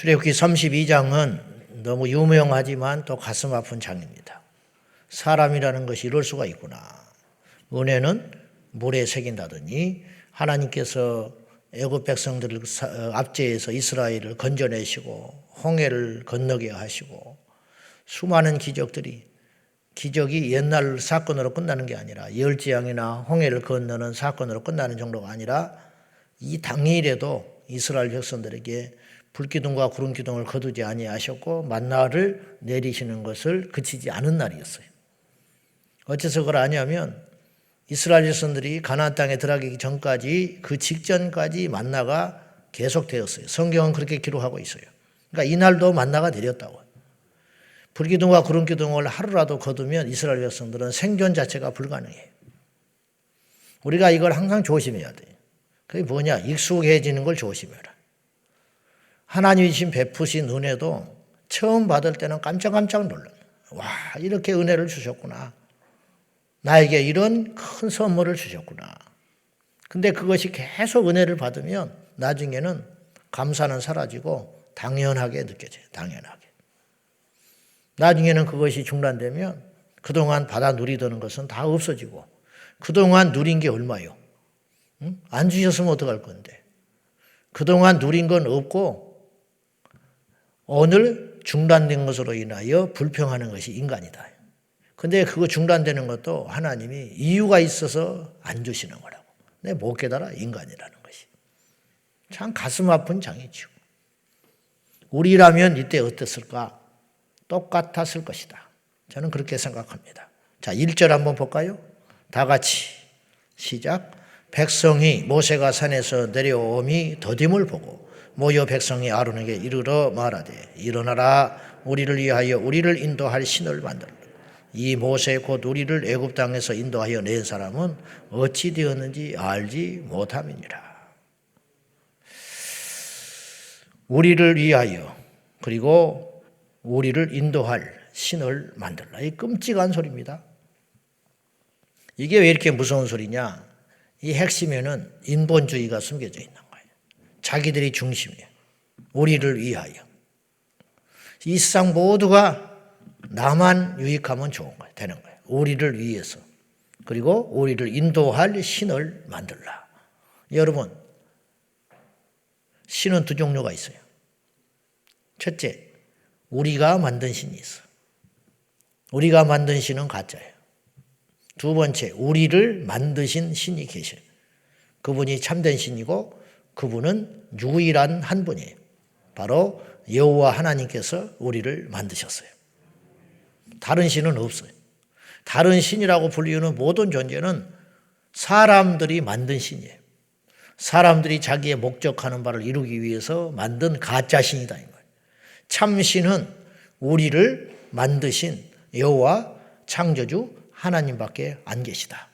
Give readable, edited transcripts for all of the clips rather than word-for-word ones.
출애굽기 32장은 너무 유명하지만 또 가슴 아픈 장입니다. 사람이라는 것이 이럴 수가 있구나. 은혜는 물에 새긴다더니 하나님께서 애굽 백성들을 압제해서 이스라엘을 건져내시고 홍해를 건너게 하시고 수많은 기적이 옛날 사건으로 끝나는 게 아니라 열지양이나 홍해를 건너는 사건으로 끝나는 정도가 아니라 이 당일에도 이스라엘 백성들에게 불기둥과 구름기둥을 거두지 아니하셨고 만나를 내리시는 것을 그치지 않은 날이었어요. 어째서 그걸 아냐면 이스라엘 백성들이 가나안 땅에 들어가기 전까지 그 직전까지 만나가 계속되었어요. 성경은 그렇게 기록하고 있어요. 그러니까 이날도 만나가 내렸다고. 불기둥과 구름기둥을 하루라도 거두면 이스라엘 백성들은 생존 자체가 불가능해요. 우리가 이걸 항상 조심해야 돼요. 그게 뭐냐? 익숙해지는 걸 조심해라. 하나님이 주신 베푸신 은혜도 처음 받을 때는 깜짝깜짝 놀라요. 와, 이렇게 은혜를 주셨구나. 나에게 이런 큰 선물을 주셨구나. 근데 그것이 계속 은혜를 받으면 나중에는 감사는 사라지고 당연하게 느껴져요. 당연하게. 나중에는 그것이 중단되면 그동안 받아 누리던 것은 다 없어지고 그동안 누린 게 얼마요? 응? 안 주셨으면 어떡할 건데. 그동안 누린 건 없고 오늘 중단된 것으로 인하여 불평하는 것이 인간이다. 근데 그거 중단되는 것도 하나님이 이유가 있어서 안 주시는 거라고. 내가 못 깨달아 인간이라는 것이. 참 가슴 아픈 장이죠. 우리라면 이때 어땠을까? 똑같았을 것이다. 저는 그렇게 생각합니다. 자, 1절 한번 볼까요? 다 같이 시작. 백성이 모세가 산에서 내려옴이 더딤을 보고 모여 백성이 아론에게 이르러 말하되 일어나라 우리를 위하여 우리를 인도할 신을 만들라. 이 모세 곧 우리를 애굽 땅에서 인도하여 낸 사람은 어찌 되었는지 알지 못함이니라. 우리를 위하여 그리고 우리를 인도할 신을 만들라. 이 끔찍한 소리입니다. 이게 왜 이렇게 무서운 소리냐? 이 핵심에는 인본주의가 숨겨져 있는 거예요. 자기들이 중심이에요. 우리를 위하여. 이 세상 모두가 나만 유익하면 좋은 거예요. 되는 거예요. 우리를 위해서. 그리고 우리를 인도할 신을 만들라. 여러분, 신은 두 종류가 있어요. 첫째, 우리가 만든 신이 있어. 우리가 만든 신은 가짜예요. 두 번째, 우리를 만드신 신이 계셔요. 그분이 참된 신이고 그분은 유일한 한 분이에요. 바로 여호와 하나님께서 우리를 만드셨어요. 다른 신은 없어요. 다른 신이라고 불리우는 모든 존재는 사람들이 만든 신이에요. 사람들이 자기의 목적하는 바를 이루기 위해서 만든 가짜 신이다. 참 신은 우리를 만드신 여호와 창조주 하나님밖에 안 계시다.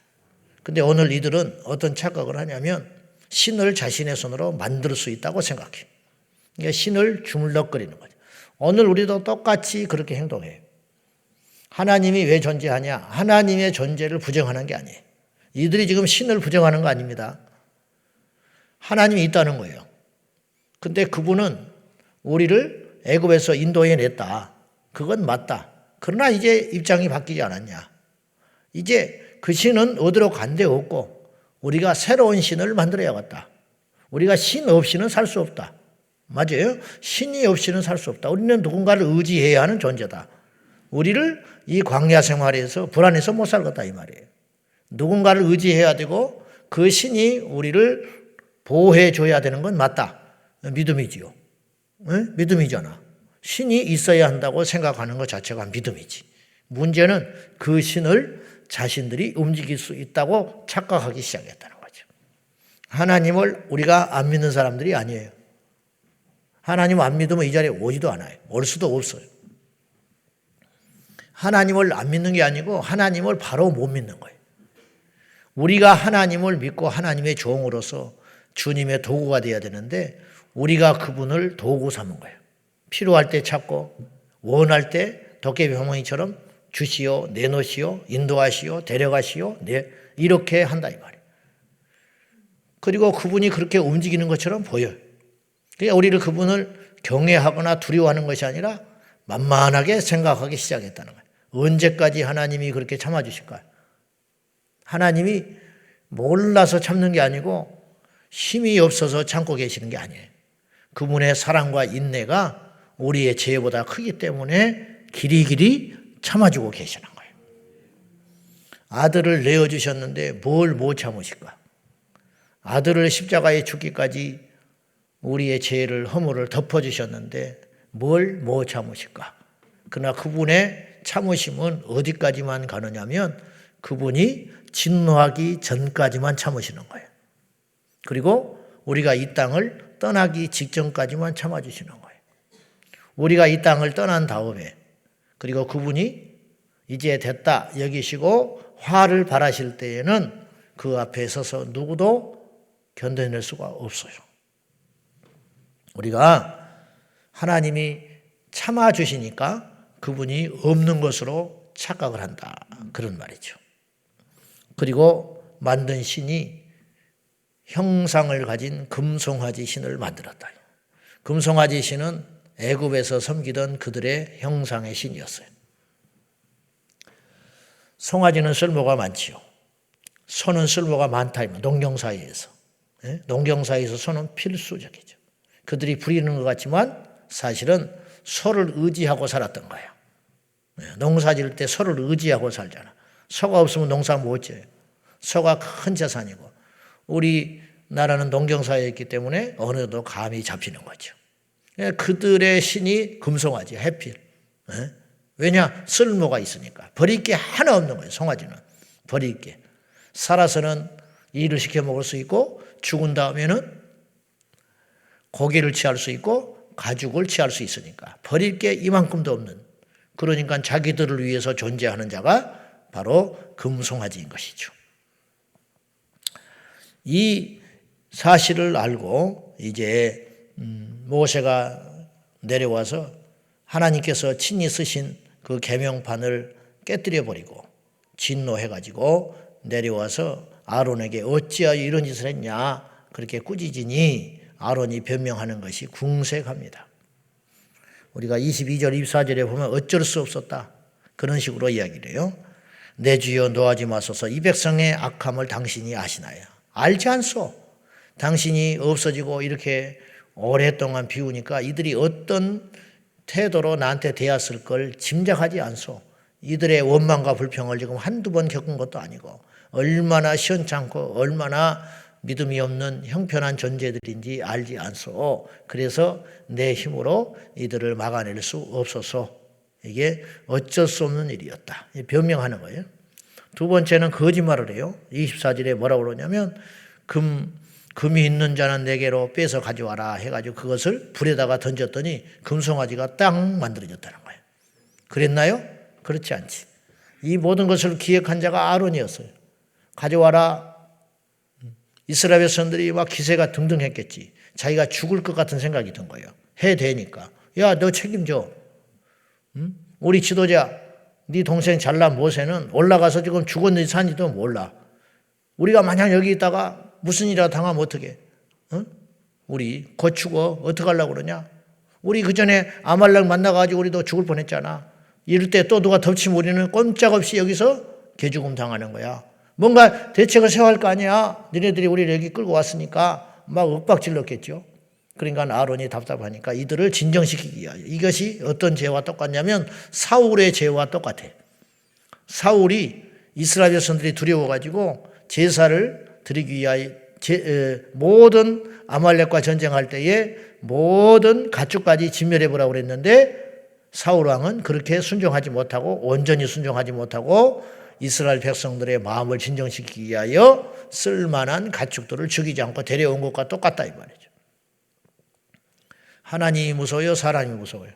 근데 오늘 이들은 어떤 착각을 하냐면 신을 자신의 손으로 만들 수 있다고 생각해요. 그러니까 신을 주물럭거리는 거죠. 오늘 우리도 똑같이 그렇게 행동해요. 하나님이 왜 존재하냐? 하나님의 존재를 부정하는 게 아니에요. 이들이 지금 신을 부정하는 거 아닙니다. 하나님이 있다는 거예요. 근데 그분은 우리를 애굽에서 인도해냈다. 그건 맞다. 그러나 이제 입장이 바뀌지 않았냐? 이제 그 신은 어디로 간 데 없고 우리가 새로운 신을 만들어야겠다. 우리가 신 없이는 살 수 없다. 맞아요? 신이 없이는 살 수 없다. 우리는 누군가를 의지해야 하는 존재다. 우리를 이 광야 생활에서 불안해서 못 살겠다 이 말이에요. 누군가를 의지해야 되고 그 신이 우리를 보호해 줘야 되는 건 맞다. 믿음이지요. 네? 믿음이잖아. 신이 있어야 한다고 생각하는 것 자체가 믿음이지. 문제는 그 신을 자신들이 움직일 수 있다고 착각하기 시작했다는 거죠. 하나님을 우리가 안 믿는 사람들이 아니에요. 하나님 안 믿으면 이 자리에 오지도 않아요. 올 수도 없어요. 하나님을 안 믿는 게 아니고 하나님을 바로 못 믿는 거예요. 우리가 하나님을 믿고 하나님의 종으로서 주님의 도구가 되어야 되는데 우리가 그분을 도구 삼은 거예요. 필요할 때 찾고 원할 때 도깨비 방망이처럼 주시오, 내놓으시오, 인도하시오, 데려가시오, 이렇게 한다 이 말이에요. 그리고 그분이 그렇게 움직이는 것처럼 보여요. 그러니까 우리를 그분을 경외하거나 두려워하는 것이 아니라 만만하게 생각하기 시작했다는 거예요. 언제까지 하나님이 그렇게 참아주실까요? 하나님이 몰라서 참는 게 아니고 힘이 없어서 참고 계시는 게 아니에요. 그분의 사랑과 인내가 우리의 죄보다 크기 때문에 길이길이 참아주고 계시는 거예요. 아들을 내어주셨는데 뭘 못 참으실까? 아들을 십자가에 죽기까지 우리의 죄를 허물을 덮어주셨는데 뭘 못 참으실까? 그러나 그분의 참으심은 어디까지만 가느냐면 그분이 진노하기 전까지만 참으시는 거예요. 그리고 우리가 이 땅을 떠나기 직전까지만 참아주시는 거예요. 우리가 이 땅을 떠난 다음에 그리고 그분이 이제 됐다 여기시고 화를 발하실 때에는 그 앞에 서서 누구도 견뎌낼 수가 없어요. 우리가 하나님이 참아주시니까 그분이 없는 것으로 착각을 한다. 그런 말이죠. 그리고 만든 신이 형상을 가진 금송아지 신을 만들었다. 금송아지 신은 애굽에서 섬기던 그들의 형상의 신이었어요. 송아지는 쓸모가 많지요. 소는 쓸모가 많다. 농경사회에서. 농경사회에서 소는 필수적이죠. 그들이 부리는 것 같지만 사실은 소를 의지하고 살았던 거예요. 농사 지을 때 소를 의지하고 살잖아. 소가 없으면 농사 못 지어요. 소가 큰 재산이고 우리나라는 농경사회였기 때문에 어느 정도 감이 잡히는 거죠. 그들의 신이 금송아지, 해필. 왜냐? 쓸모가 있으니까. 버릴 게 하나 없는 거예요. 송아지는. 버릴 게. 살아서는 일을 시켜 먹을 수 있고 죽은 다음에는 고기를 취할 수 있고 가죽을 취할 수 있으니까. 버릴 게 이만큼도 없는. 그러니까 자기들을 위해서 존재하는 자가 바로 금송아지인 것이죠. 이 사실을 알고 이제 모세가 내려와서 하나님께서 친히 쓰신 그 계명판을 깨뜨려 버리고 진노해가지고 내려와서 아론에게 어찌하여 이런 짓을 했냐 그렇게 꾸짖으니 아론이 변명하는 것이 궁색합니다. 우리가 22절 24절에 보면 어쩔 수 없었다 그런 식으로 이야기를 해요. 내 주여 노하지 마소서 이 백성의 악함을 당신이 아시나요? 알지 않소. 당신이 없어지고 이렇게 오랫동안 비우니까 이들이 어떤 태도로 나한테 대했을 걸 짐작하지 않소. 이들의 원망과 불평을 지금 한두 번 겪은 것도 아니고 얼마나 시원찮고 얼마나 믿음이 없는 형편한 존재들인지 알지 않소. 그래서 내 힘으로 이들을 막아낼 수 없어서 이게 어쩔 수 없는 일이었다. 변명하는 거예요. 두 번째는 거짓말을 해요. 24절에 뭐라고 그러냐면 금이 있는 자는 내게로 빼서 가져와라 해가지고 그것을 불에다가 던졌더니 금송아지가 딱 만들어졌다는 거예요. 그랬나요? 그렇지 않지. 이 모든 것을 기획한 자가 아론이었어요. 가져와라. 이스라엘 백성들이 막 기세가 등등했겠지. 자기가 죽을 것 같은 생각이 든 거예요. 해대니까. 야, 너 책임져. 우리 지도자 네 동생 잘난 모세는 올라가서 지금 죽었는지 산지도 몰라. 우리가 만약 여기 있다가 무슨 일이라도 당하면 어떡해? 우리 곧 죽어. 어떡하려고 그러냐? 우리 그 전에 아말렉 만나가지고 우리도 죽을 뻔했잖아. 이럴 때 또 누가 덮치면 우리는 꼼짝없이 여기서 개죽음 당하는 거야. 뭔가 대책을 세워야 할 거 아니야. 너네들이 우리를 여기 끌고 왔으니까 막 윽박질렀겠죠. 그러니까 아론이 답답하니까 이들을 진정시키기 위하여. 이것이 어떤 죄와 똑같냐면 사울의 죄와 똑같아. 사울이 이스라엘 백성들이 두려워가지고 제사를 드리기 위하여 모든 아말렉과 전쟁할 때에 모든 가축까지 진멸해보라고 그랬는데 사울 왕은 그렇게 순종하지 못하고 온전히 순종하지 못하고 이스라엘 백성들의 마음을 진정시키기 위하여 쓸만한 가축들을 죽이지 않고 데려온 것과 똑같다 이 말이죠. 하나님이 무서워요? 사람이 무서워요?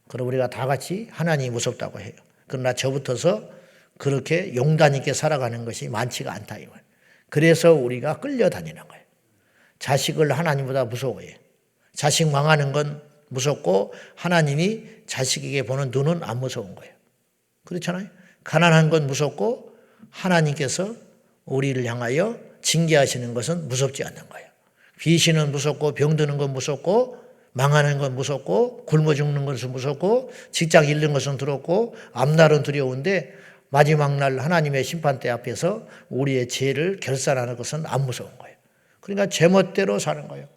그럼 우리가 다 같이 하나님이 무섭다고 해요. 그러나 저부터서 그렇게 용단 있게 살아가는 것이 많지가 않다 이 말이에요. 그래서 우리가 끌려다니는 거예요. 자식을 하나님보다 무서워해요. 자식 망하는 건 무섭고 하나님이 자식에게 보는 눈은 안 무서운 거예요. 그렇잖아요. 가난한 건 무섭고 하나님께서 우리를 향하여 징계하시는 것은 무섭지 않는 거예요. 귀신은 무섭고 병드는 건 무섭고 망하는 건 무섭고 굶어 죽는 것은 무섭고 직장 잃는 것은 두렵고 앞날은 두려운데 마지막 날 하나님의 심판대 앞에서 우리의 죄를 결산하는 것은 안 무서운 거예요. 그러니까 제멋대로 사는 거예요.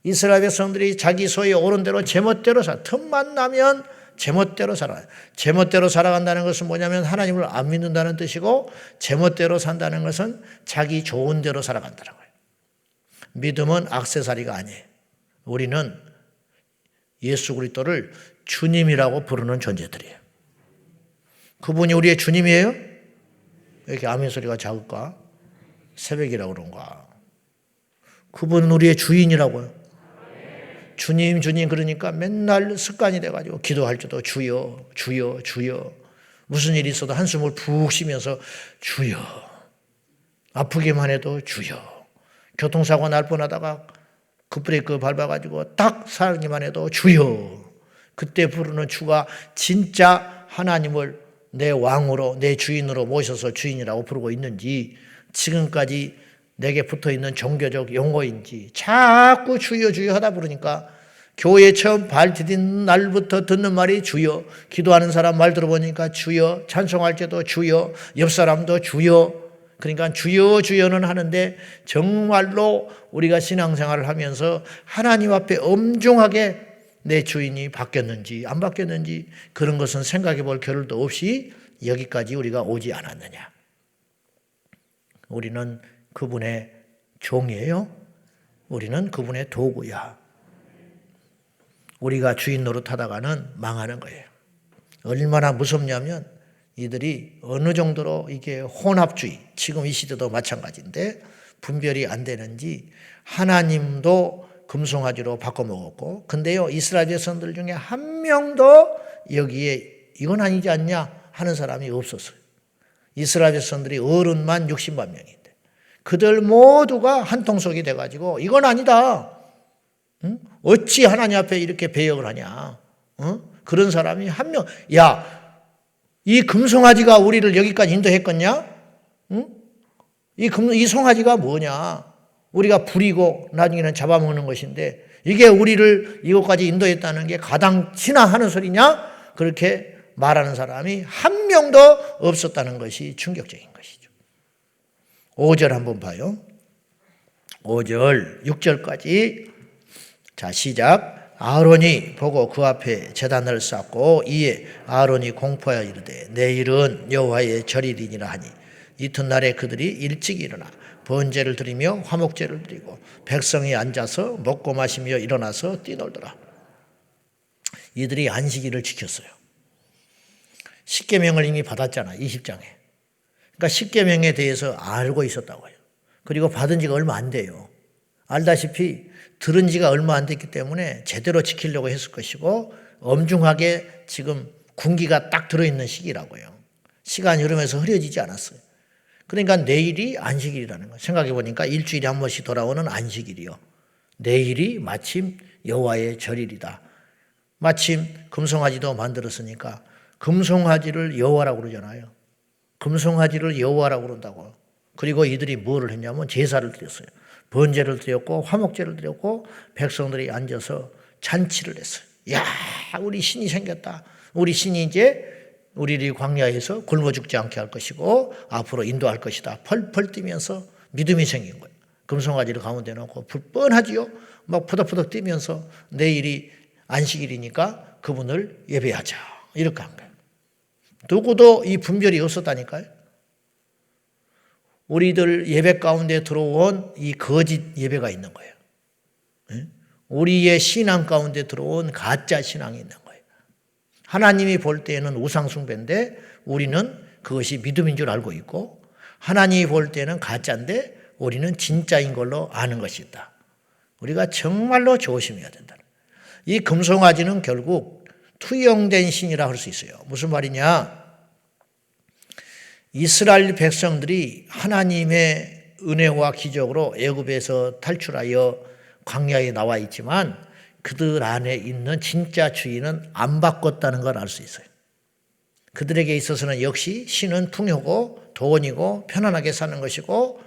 이스라엘 백성들이 자기 소에 오른 대로 제멋대로 살아. 틈만 나면 제멋대로 살아요. 제멋대로 살아간다는 것은 뭐냐면 하나님을 안 믿는다는 뜻이고 제멋대로 산다는 것은 자기 좋은 대로 살아간다는 거예요. 믿음은 액세서리가 아니에요. 우리는 예수 그리스도를 주님이라고 부르는 존재들이에요. 그분이 우리의 주님이에요? 왜 이렇게 아멘 소리가 작을까? 새벽이라고 그런가? 그분은 우리의 주인이라고요. 주님 주님 그러니까 맨날 습관이 돼가지고 기도할 때도 주여 주여 주여, 무슨 일이 있어도 한숨을 푹 쉬면서 주여, 아프기만 해도 주여, 교통사고 날 뻔하다가 급브레이크 밟아가지고 딱 살기만 해도 주여. 그때 부르는 주가 진짜 하나님을 내 왕으로 내 주인으로 모셔서 주인이라고 부르고 있는지, 지금까지 내게 붙어있는 종교적 용어인지 자꾸 주여 주여 하다 부르니까 교회 처음 발 디딘 날부터 듣는 말이 주여, 기도하는 사람 말 들어보니까 주여, 찬송할 때도 주여, 옆 사람도 주여. 그러니까 주여 주여는 하는데 정말로 우리가 신앙생활을 하면서 하나님 앞에 엄중하게 내 주인이 바뀌었는지 안 바뀌었는지 그런 것은 생각해 볼 겨를도 없이 여기까지 우리가 오지 않았느냐. 우리는 그분의 종이에요. 우리는 그분의 도구야. 우리가 주인 노릇하다가는 망하는 거예요. 얼마나 무섭냐면 이들이 어느 정도로 이게 혼합주의, 지금 이 시대도 마찬가지인데 분별이 안 되는지 하나님도 금송아지로 바꿔먹었고, 근데요 이스라엘 백성들 중에 한 명도 여기에 이건 아니지 않냐 하는 사람이 없었어요. 이스라엘 백성들이 어른만 60만 명인데 그들 모두가 한통속이 돼가지고 이건 아니다. 응? 어찌 하나님 앞에 이렇게 배역을 하냐. 응? 그런 사람이 한 명, 야, 이 금송아지가 우리를 여기까지 인도했겠냐? 응? 이 송아지가 뭐냐? 우리가 부리고 나중에는 잡아먹는 것인데 이게 우리를 이곳까지 인도했다는 게 가당치나 하는 소리냐? 그렇게 말하는 사람이 한 명도 없었다는 것이 충격적인 것이죠. 5절 한번 봐요. 5절, 6절까지. 자, 시작. 아론이 보고 그 앞에 제단을 쌓고 이에 아론이 공포하여 이르되 내일은 여호와의 절일이니라 하니 이튿날에 그들이 일찍 일어나 번제를 드리며 화목제를 드리고 백성이 앉아서 먹고 마시며 일어나서 뛰놀더라. 이들이 안식일을 지켰어요. 십계명을 이미 받았잖아, 20장에. 그러니까 십계명에 대해서 알고 있었다고요. 그리고 받은 지가 얼마 안 돼요. 알다시피 들은 지가 얼마 안 됐기 때문에 제대로 지키려고 했을 것이고 엄중하게 지금 군기가 딱 들어있는 시기라고요. 시간이 흐르면서 흐려지지 않았어요. 그러니까 내일이 안식일이라는 거예요. 생각해 보니까 일주일에 한 번씩 돌아오는 안식일이요. 내일이 마침 여호와의 절일이다. 마침 금송아지도 만들었으니까 금송아지를 여호와라고 그러잖아요. 금송아지를 여호와라고 그런다고. 그리고 이들이 뭐를 했냐면 제사를 드렸어요. 번제를 드렸고 화목제를 드렸고 백성들이 앉아서 잔치를 했어요. 야, 우리 신이 생겼다. 우리 신이 이제 우리를 광야에서 굶어 죽지 않게 할 것이고 앞으로 인도할 것이다. 펄펄 뛰면서 믿음이 생긴 거예요. 금송아지를 가운데 놓고 불뻔하지요. 막 푸덕푸덕 뛰면서 내일이 안식일이니까 그분을 예배하자. 이렇게 한 거예요. 누구도 이 분별이 없었다니까요. 우리들 예배 가운데 들어온 이 거짓 예배가 있는 거예요. 우리의 신앙 가운데 들어온 가짜 신앙이 있는 거예요. 하나님이 볼 때에는 우상 숭배인데 우리는 그것이 믿음인 줄 알고 있고, 하나님이 볼 때는 가짜인데 우리는 진짜인 걸로 아는 것이다. 우리가 정말로 조심해야 된다. 이 금송아지는 결국 투영된 신이라 할 수 있어요. 무슨 말이냐? 이스라엘 백성들이 하나님의 은혜와 기적으로 애굽에서 탈출하여 광야에 나와 있지만 그들 안에 있는 진짜 주인은 안 바꿨다는 걸 알 수 있어요. 그들에게 있어서는 역시 신은 풍요고 돈이고 편안하게 사는 것이고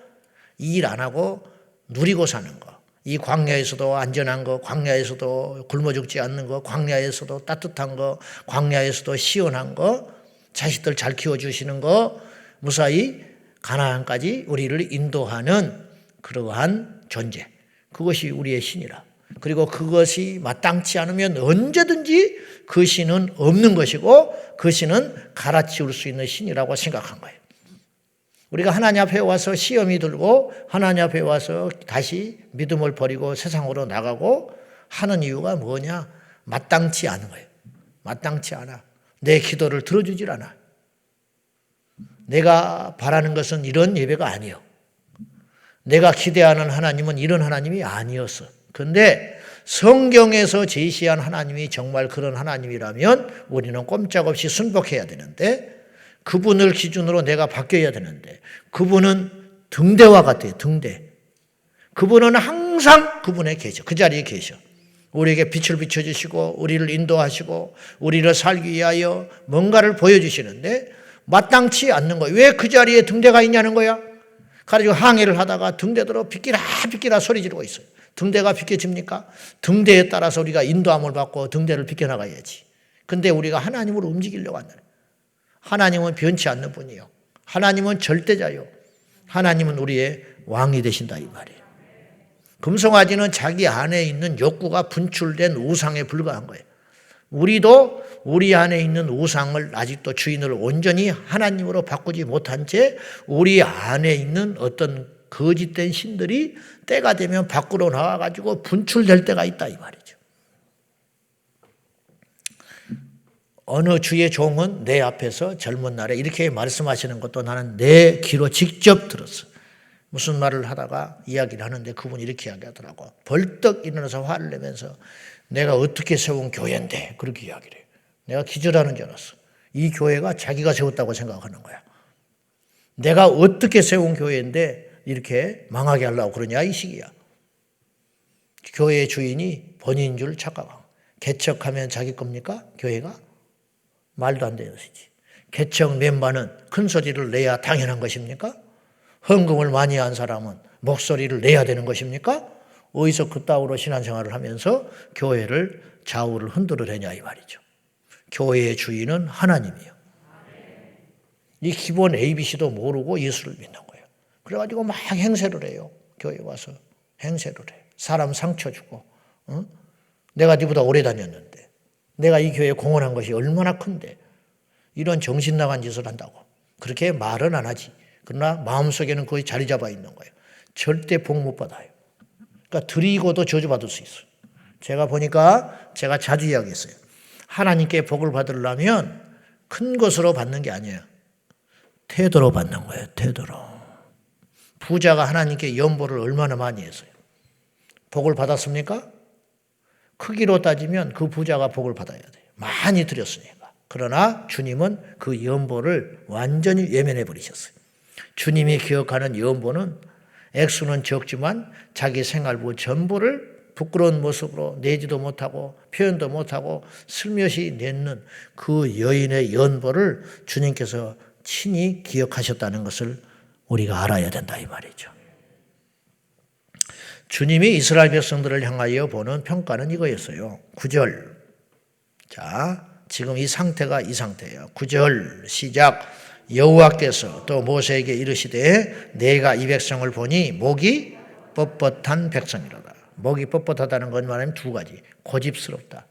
일 안 하고 누리고 사는 거, 이 광야에서도 안전한 거, 광야에서도 굶어 죽지 않는 거, 광야에서도 따뜻한 거, 광야에서도 시원한 거, 자식들 잘 키워주시는 거, 무사히 가나안까지 우리를 인도하는 그러한 존재. 그것이 우리의 신이라. 그리고 그것이 마땅치 않으면 언제든지 그 신은 없는 것이고 그 신은 갈아치울 수 있는 신이라고 생각한 거예요. 우리가 하나님 앞에 와서 시험이 들고 하나님 앞에 와서 다시 믿음을 버리고 세상으로 나가고 하는 이유가 뭐냐? 마땅치 않은 거예요. 마땅치 않아. 내 기도를 들어주질 않아. 내가 바라는 것은 이런 예배가 아니요. 내가 기대하는 하나님은 이런 하나님이 아니었어. 그런데 성경에서 제시한 하나님이 정말 그런 하나님이라면 우리는 꼼짝없이 순복해야 되는데 그분을 기준으로 내가 바뀌어야 되는데 그분은 등대와 같아요. 등대. 그분은 항상 그분에 계셔. 그 자리에 계셔. 우리에게 빛을 비춰주시고 우리를 인도하시고 우리를 살기 위하여 뭔가를 보여주시는데 마땅치 않는 거예요. 왜 그 자리에 등대가 있냐는 거야. 가지고 항해를 하다가 등대들어 비키라 비키라 소리 지르고 있어요. 등대가 비켜집니까? 등대에 따라서 우리가 인도함을 받고 등대를 비켜나가야지. 근데 우리가 하나님으로 움직이려고 한다는 거예요. 하나님은 변치 않는 분이요. 하나님은 절대자요. 하나님은 우리의 왕이 되신다 이 말이에요. 금송아지는 자기 안에 있는 욕구가 분출된 우상에 불과한 거예요. 우리도 우리 안에 있는 우상을 아직도 주인을 온전히 하나님으로 바꾸지 못한 채 우리 안에 있는 어떤 거짓된 신들이 때가 되면 밖으로 나와가지고 분출될 때가 있다 이 말이죠. 어느 주의 종은 내 앞에서 젊은 날에 이렇게 말씀하시는 것도 나는 내 귀로 직접 들었어. 무슨 말을 하다가 이야기를 하는데 그분이 이렇게 이야기하더라고. 벌떡 일어나서 화를 내면서 내가 어떻게 세운 교회인데 그렇게 이야기를 해요. 내가 기절하는 줄 알았어. 이 교회가 자기가 세웠다고 생각하는 거야. 내가 어떻게 세운 교회인데 이렇게 망하게 하려고 그러냐 이 시기야. 교회의 주인이 본인인 줄 착각하고. 개척하면 자기 겁니까? 교회가? 말도 안 되는 것이지. 개척 멤버는 큰 소리를 내야 당연한 것입니까? 헌금을 많이 한 사람은 목소리를 내야 되는 것입니까? 어디서 그따위로 신앙생활을 하면서 교회를 좌우를 흔들어대냐 이 말이죠. 교회의 주인은 하나님이에요. 이 기본 ABC도 모르고 예수를 믿는 거예요. 그래가지고 막 행세를 해요. 교회 와서 행세를 해요. 사람 상처 주고 내가 네보다 오래 다녔는데 내가 이 교회에 공헌한 것이 얼마나 큰데 이런 정신 나간 짓을 한다고. 그렇게 말은 안 하지. 그러나 마음속에는 거의 자리 잡아 있는 거예요. 절대 복 못 받아요. 그러니까 드리고도 저주받을 수 있어요. 제가 보니까 제가 자주 이야기했어요. 하나님께 복을 받으려면 큰 것으로 받는 게 아니에요. 태도로 받는 거예요. 태도로. 부자가 하나님께 연보를 얼마나 많이 했어요. 복을 받았습니까? 크기로 따지면 그 부자가 복을 받아야 돼요. 많이 드렸으니까. 그러나 주님은 그 연보를 완전히 외면해 버리셨어요. 주님이 기억하는 연보는 액수는 적지만 자기 생활부 전부를 부끄러운 모습으로 내지도 못하고 표현도 못하고 슬며시 내는 그 여인의 연보를 주님께서 친히 기억하셨다는 것을 우리가 알아야 된다 이 말이죠. 주님이 이스라엘 백성들을 향하여 보는 평가는 이거였어요. 9절. 자, 지금 이 상태가 이 상태예요. 9절 시작. 여호와께서 또 모세에게 이르시되 내가 이 백성을 보니 목이 뻣뻣한 백성이로다. 목이 뻣뻣하다는 건 말하면 두 가지. 고집스럽다.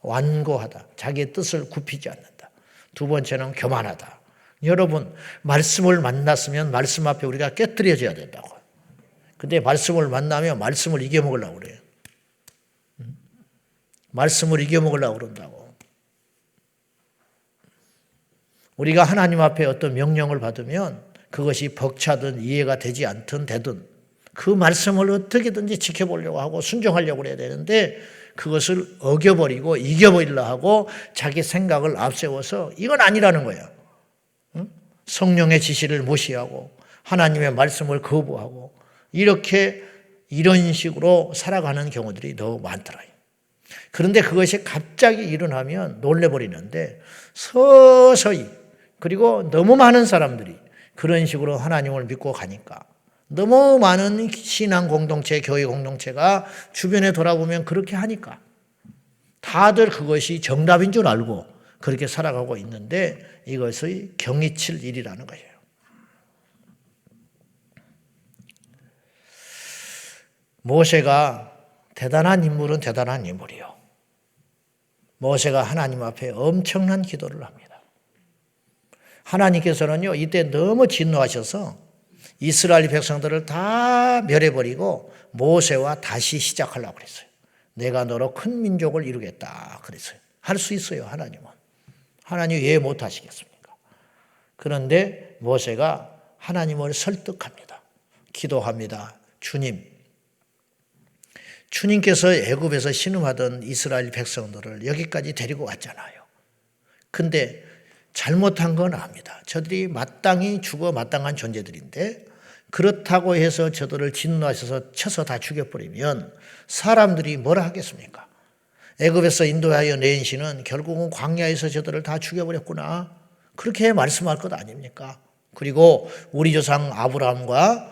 완고하다. 자기의 뜻을 굽히지 않는다. 두 번째는 교만하다. 여러분, 말씀을 만났으면 말씀 앞에 우리가 깨뜨려져야 된다고. 근데 말씀을 만나면 말씀을 이겨먹으려고 그래요. 말씀을 이겨먹으려고 그런다고. 우리가 하나님 앞에 어떤 명령을 받으면 그것이 벅차든 이해가 되지 않든 되든 그 말씀을 어떻게든지 지켜보려고 하고 순종하려고 그래야 되는데 그것을 어겨버리고 이겨버리려 하고 자기 생각을 앞세워서 이건 아니라는 거야. 성령의 지시를 무시하고 하나님의 말씀을 거부하고 이런 식으로 살아가는 경우들이 더 많더라고요. 그런데 그것이 갑자기 일어나면 놀래버리는데 서서히 그리고 너무 많은 사람들이 그런 식으로 하나님을 믿고 가니까 너무 많은 신앙 공동체, 교회 공동체가 주변에 돌아보면 그렇게 하니까 다들 그것이 정답인 줄 알고 그렇게 살아가고 있는데 이것의 경이칠 일이라는 거예요. 모세가 대단한 인물은 대단한 인물이요. 모세가 하나님 앞에 엄청난 기도를 합니다. 하나님께서는요, 이때 너무 진노하셔서 이스라엘 백성들을 다 멸해버리고 모세와 다시 시작하려고 그랬어요. 내가 너로 큰 민족을 이루겠다 그랬어요. 할 수 있어요, 하나님은. 하나님 왜 못하시겠습니까? 그런데 모세가 하나님을 설득합니다. 기도합니다. 주님께서 애굽에서 신음하던 이스라엘 백성들을 여기까지 데리고 왔잖아요. 근데 잘못한 건 압니다. 저들이 마땅히 죽어 마땅한 존재들인데 그렇다고 해서 저들을 진노하셔서 쳐서 다 죽여버리면 사람들이 뭐라 하겠습니까? 애굽에서 인도하여 낸 신은 결국은 광야에서 저들을 다 죽여버렸구나. 그렇게 말씀할 것 아닙니까? 그리고 우리 조상 아브라함과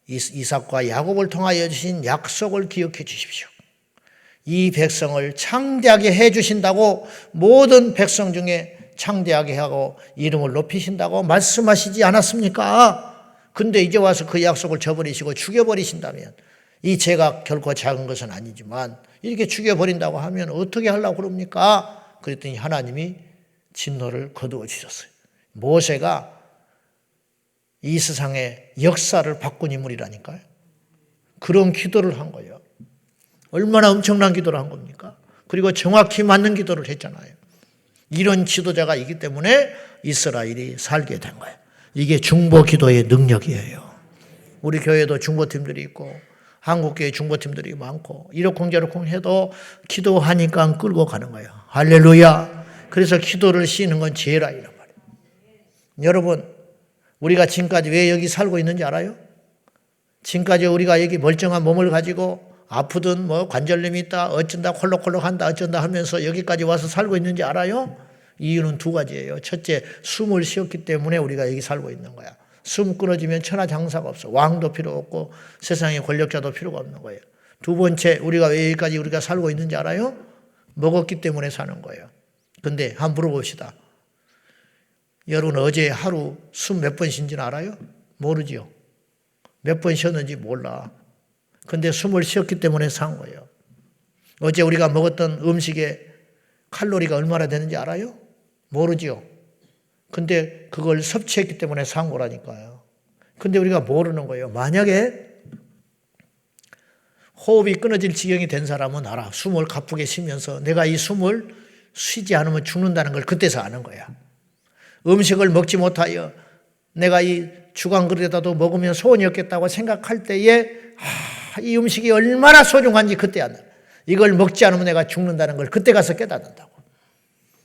이삭과 야곱을 통하여 주신 약속을 기억해 주십시오. 이 백성을 창대하게 해 주신다고 모든 백성 중에 창대하게 하고 이름을 높이신다고 말씀하시지 않았습니까? 근데 이제 와서 그 약속을 저버리시고 죽여버리신다면 이 죄가 결코 작은 것은 아니지만 이렇게 죽여버린다고 하면 어떻게 하려고 그럽니까? 그랬더니 하나님이 진노를 거두어 주셨어요. 모세가 이 세상의 역사를 바꾼 인물이라니까요. 그런 기도를 한 거예요. 얼마나 엄청난 기도를 한 겁니까? 그리고 정확히 맞는 기도를 했잖아요. 이런 지도자가 있기 때문에 이스라엘이 살게 된 거예요. 이게 중보 기도의 능력이에요. 우리 교회도 중보팀들이 있고 한국교회 중보팀들이 많고 이러쿵저러쿵 해도 기도하니까 끌고 가는 거예요. 할렐루야. 그래서 기도를 씌는 건 죄라 이란 말이에요. 여러분, 우리가 지금까지 왜 여기 살고 있는지 알아요? 지금까지 우리가 여기 멀쩡한 몸을 가지고 아프든 뭐 관절염이 있다 어쩐다 콜록콜록 한다 어쩐다 하면서 여기까지 와서 살고 있는지 알아요? 이유는 두 가지예요. 첫째, 숨을 쉬었기 때문에 우리가 여기 살고 있는 거야. 숨 끊어지면 천하장사가 없어. 왕도 필요 없고 세상에 권력자도 필요가 없는 거예요. 두 번째, 우리가 왜 여기까지 우리가 살고 있는지 알아요? 먹었기 때문에 사는 거예요. 근데 한번 물어봅시다. 여러분 어제 하루 숨 몇 번 쉰지는 알아요? 모르지요. 몇 번 쉬었는지 몰라. 근데 숨을 쉬었기 때문에 산 거예요. 어제 우리가 먹었던 음식의 칼로리가 얼마나 되는지 알아요? 모르지요. 근데 그걸 섭취했기 때문에 산 거라니까요. 근데 우리가 모르는 거예요. 만약에 호흡이 끊어질 지경이 된 사람은 알아. 숨을 가쁘게 쉬면서 내가 이 숨을 쉬지 않으면 죽는다는 걸 그때서 아는 거야. 음식을 먹지 못하여 내가 이 주간 그릇에다도 먹으면 소원이 없겠다고 생각할 때에 이 음식이 얼마나 소중한지 그때 안다. 이걸 먹지 않으면 내가 죽는다는 걸 그때 가서 깨닫는다고.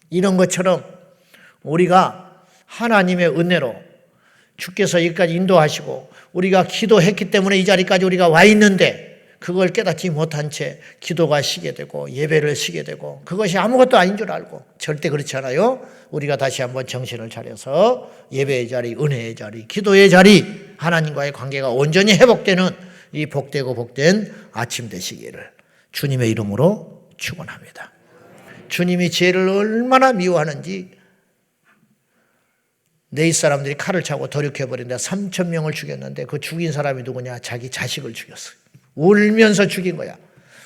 이런 것처럼 우리가 하나님의 은혜로 주께서 여기까지 인도하시고 우리가 기도했기 때문에 이 자리까지 우리가 와 있는데 그걸 깨닫지 못한 채 기도가 쉬게 되고 예배를 쉬게 되고 그것이 아무것도 아닌 줄 알고 절대 그렇지 않아요. 우리가 다시 한번 정신을 차려서 예배의 자리, 은혜의 자리, 기도의 자리, 하나님과의 관계가 온전히 회복되는 이 복되고 복된 아침 되시기를 주님의 이름으로 축원합니다. 주님이 죄를 얼마나 미워하는지 네이 사람들이 칼을 차고 돌이켜버린다. 3,000명을 죽였는데 그 죽인 사람이 누구냐? 자기 자식을 죽였어요. 울면서 죽인 거야.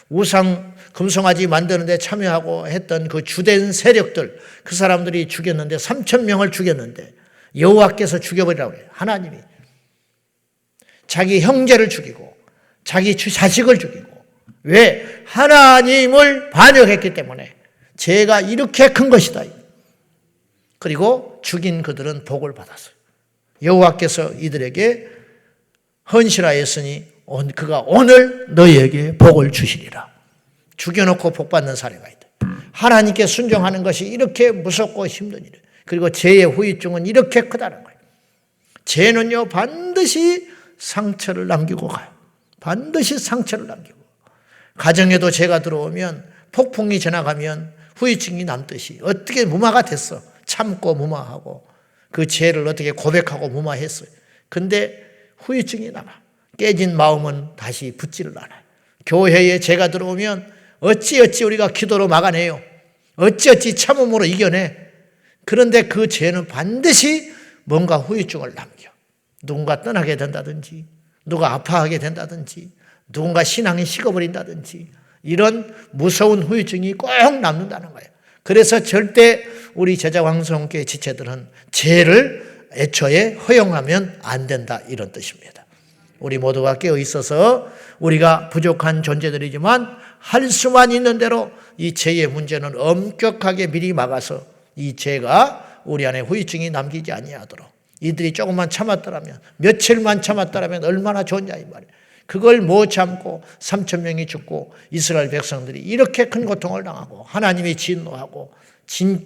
우상 금송아지 만드는데 참여하고 했던 그 주된 세력들, 그 사람들이 죽였는데 3,000명을 죽였는데 여호와께서 죽여버리라고 해요. 하나님이 자기 형제를 죽이고 자기 자식을 죽이고. 왜? 하나님을 반역했기 때문에 죄가 이렇게 큰 것이다. 그리고 죽인 그들은 복을 받았어요. 여호와께서 이들에게 헌신하였으니 그가 오늘 너희에게 복을 주시리라. 죽여놓고 복 받는 사례가 있다. 하나님께 순종하는 것이 이렇게 무섭고 힘든 일이에요. 그리고 죄의 후유증은 이렇게 크다는 거예요. 죄는요 반드시 상처를 남기고 가요. 반드시 상처를 남기고. 가정에도 죄가 들어오면 폭풍이 지나가면 후유증이 남듯이 어떻게 무마가 됐어. 참고 무마하고 그 죄를 어떻게 고백하고 무마했어요. 근데 후유증이 남아. 깨진 마음은 다시 붙지를 않아요. 교회에 죄가 들어오면 어찌어찌 우리가 기도로 막아내요. 어찌어찌 참음으로 이겨내. 그런데 그 죄는 반드시 뭔가 후유증을 남겨. 누군가 떠나게 된다든지, 누가 아파하게 된다든지, 누군가 신앙이 식어버린다든지, 이런 무서운 후유증이 꼭 남는다는 거예요. 그래서 절대 우리 제자왕성교회 지체들은 죄를 애초에 허용하면 안 된다, 이런 뜻입니다. 우리 모두가 깨어 있어서 우리가 부족한 존재들이지만 할 수만 있는 대로 이 죄의 문제는 엄격하게 미리 막아서 이 죄가 우리 안에 후유증이 남기지 아니하도록, 이들이 조금만 참았더라면, 며칠만 참았더라면 얼마나 좋냐 이 말이에요. 그걸 못 참고 3,000명이 죽고 이스라엘 백성들이 이렇게 큰 고통을 당하고 하나님이 진노하고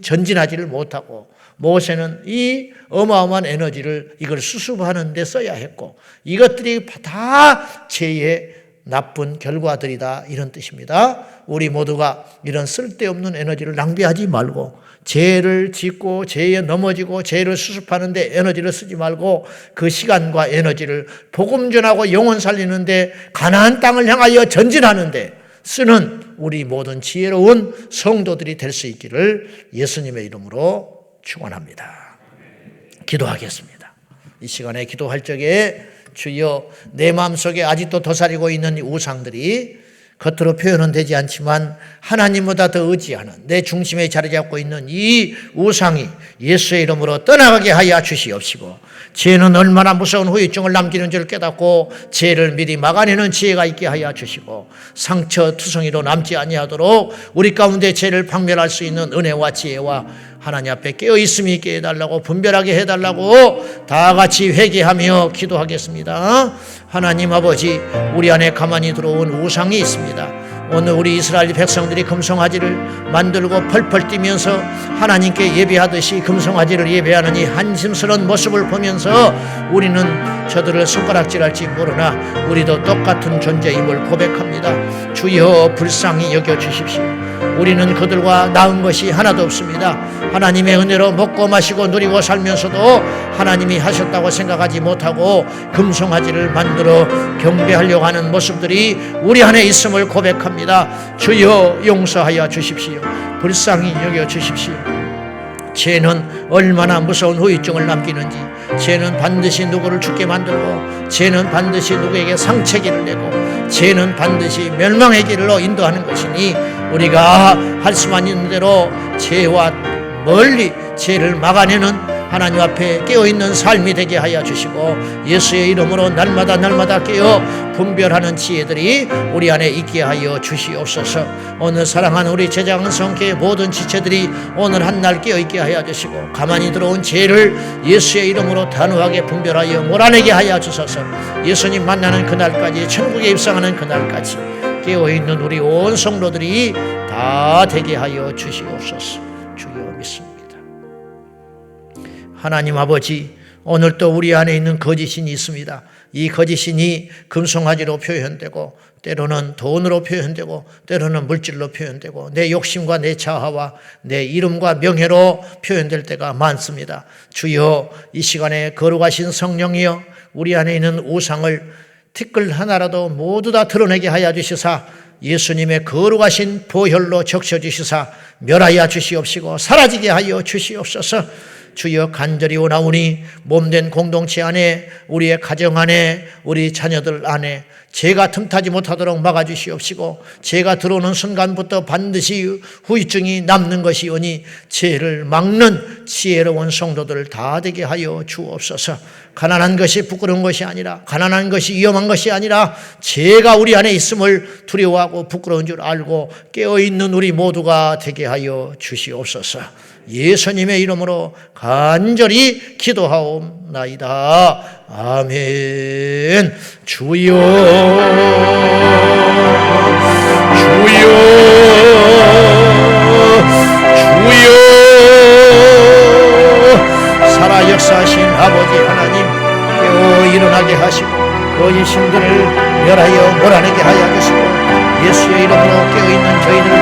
전진하지를 못하고, 모세는 이 어마어마한 에너지를 이걸 수습하는 데 써야 했고, 이것들이 다 죄의 나쁜 결과들이다, 이런 뜻입니다. 우리 모두가 이런 쓸데없는 에너지를 낭비하지 말고, 죄를 짓고 죄에 넘어지고 죄를 수습하는 데 에너지를 쓰지 말고, 그 시간과 에너지를 복음 전하고 영혼 살리는 데, 가나안 땅을 향하여 전진하는 데 쓰는 우리 모든 지혜로운 성도들이 될 수 있기를 예수님의 이름으로 축원합니다. 기도하겠습니다. 이 시간에 기도할 적에 주여, 내 마음속에 아직도 도사리고 있는 이 우상들이 겉으로 표현은 되지 않지만 하나님보다 더 의지하는, 내 중심에 자리 잡고 있는 이 우상이 예수의 이름으로 떠나가게 하여 주시옵시고, 죄는 얼마나 무서운 후유증을 남기는 줄 깨닫고 죄를 미리 막아내는 지혜가 있게 하여 주시고, 상처 투성이로 남지 아니하도록 우리 가운데 죄를 박멸할 수 있는 은혜와 지혜와 하나님 앞에 깨어있음이 있게 해달라고, 분별하게 해달라고 다 같이 회개하며 기도하겠습니다. 하나님 아버지, 우리 안에 가만히 들어온 우상이 있습니다. 오늘 우리 이스라엘 백성들이 금송아지를 만들고 펄펄 뛰면서 하나님께 예배하듯이 금송아지를 예배하는 이 한심스러운 모습을 보면서 우리는 저들을 손가락질할지 모르나 우리도 똑같은 존재임을 고백합니다. 주여, 불쌍히 여겨주십시오. 우리는 그들과 나은 것이 하나도 없습니다. 하나님의 은혜로 먹고 마시고 누리고 살면서도 하나님이 하셨다고 생각하지 못하고 금송아지를 만들어 경배하려고 하는 모습들이 우리 안에 있음을 고백합니다. 주여, 용서하여 주십시오. 불쌍히 여겨 주십시오. 죄는 얼마나 무서운 후유증을 남기는지, 죄는 반드시 누구를 죽게 만들고, 죄는 반드시 누구에게 상처기를 내고, 죄는 반드시 멸망의 길로 인도하는 것이니 우리가 할 수만 있는 대로 죄와 멀리 죄를 막아내는 하나님 앞에 깨어있는 삶이 되게 하여 주시고, 예수의 이름으로 날마다 깨어 분별하는 지혜들이 우리 안에 있게 하여 주시옵소서. 오늘 사랑하는 우리 제자왕성교회 모든 지체들이 오늘 한날 깨어있게 하여 주시고, 가만히 들어온 죄를 예수의 이름으로 단호하게 분별하여 몰아내게 하여 주소서. 예수님 만나는 그날까지, 천국에 입성하는 그날까지 깨어있는 우리 온 성도들이 다 되게 하여 주시옵소서. 주여 믿습니다. 하나님 아버지, 오늘 또 우리 안에 있는 거짓신이 있습니다. 이 거짓신이 금송아지로 표현되고, 때로는 돈으로 표현되고, 때로는 물질로 표현되고, 내 욕심과 내 자아와 내 이름과 명예로 표현될 때가 많습니다. 주여, 이 시간에 거룩하신 성령이여, 우리 안에 있는 우상을 티끌 하나라도 모두 다 드러내게 하여 주시사, 예수님의 거룩하신 보혈로 적셔주시사 멸하여 주시옵시고 사라지게 하여 주시옵소서. 주여, 간절히 원하오니 몸된 공동체 안에, 우리의 가정 안에, 우리 자녀들 안에 죄가 틈타지 못하도록 막아주시옵시고, 죄가 들어오는 순간부터 반드시 후유증이 남는 것이오니 죄를 막는 지혜로운 성도들 다 되게 하여 주옵소서. 가난한 것이 부끄러운 것이 아니라, 가난한 것이 위험한 것이 아니라 죄가 우리 안에 있음을 두려워하고 부끄러운 줄 알고 깨어있는 우리 모두가 되게 하여 주시옵소서. 예수님의 이름으로 간절히 기도하옵나이다. 아멘. 주여, 주여, 주여. 살아 역사하신 아버지 하나님, 깨어 일어나게 하시고 거짓 신들을 멸하여 몰아내게 하여 주시고, 예수의 이름으로 깨어있는 저희들